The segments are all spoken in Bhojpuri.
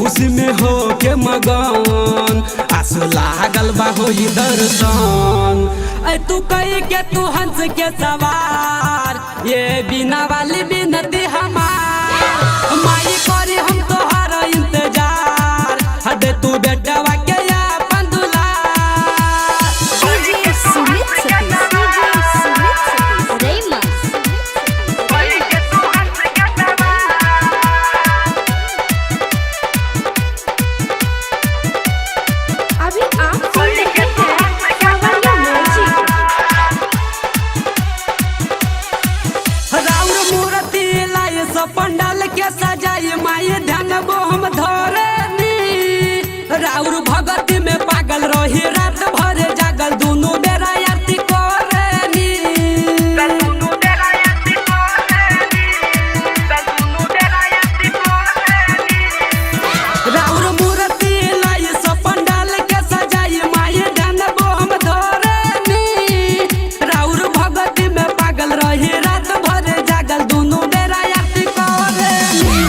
खुशी में हो के मगन आंसू लागल बा होई दर्शन। ऐ तू कही के तू हंस के सवार ये बिना वाली बिनती हमार माई करी हम तोहर इंतजार हदे तू बेटवा के अपन दुलार। अभी आप सुन रहे हैं कावड़िया म्यूजिक। राउर मूर्ति लाई सब पंडाल के सजाई माई ध्यान बो हम धरनी राउर भगती में पागल रही रात भर जागल दोनों बेरा आरती करनी। राउर मूर्ति लाई सब पंडाल के सजाई माई ध्यान बो हम धरनी राउर भगती में पागल रही रात भर जागल दोनों बेरा आरती करनी।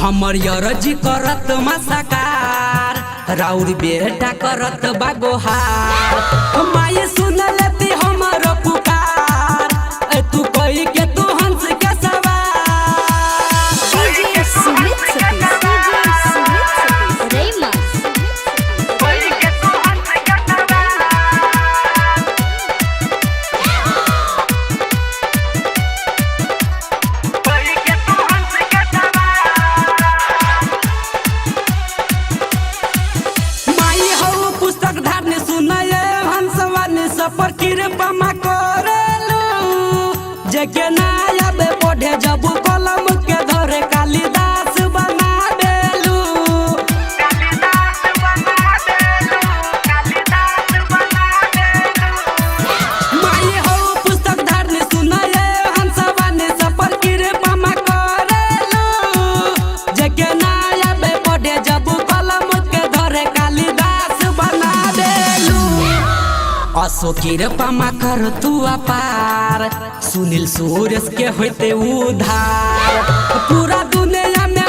हमर यरजी करत मसाकार राउर बेटा करत बागोहार माई सुन लेती हमर पुकार ऐ तू कही के तू हंस के सवार। माई हो पुस्तक धारने सुनाए हंसवानी सफर कृपा करेलू जेके ना आबे पढ़े जब कलम के धरे कालिदास बना देलू। माई हो पुस्तक धारने सुनाए हंसवानी सफर कृपा करेलू जेके ना आबे पढ़े जब कलम के धरे कालिदास बना देलू। अशोकीर पमा कर तू अपार सुनील सूरज के होते उधार पूरा दुनिया में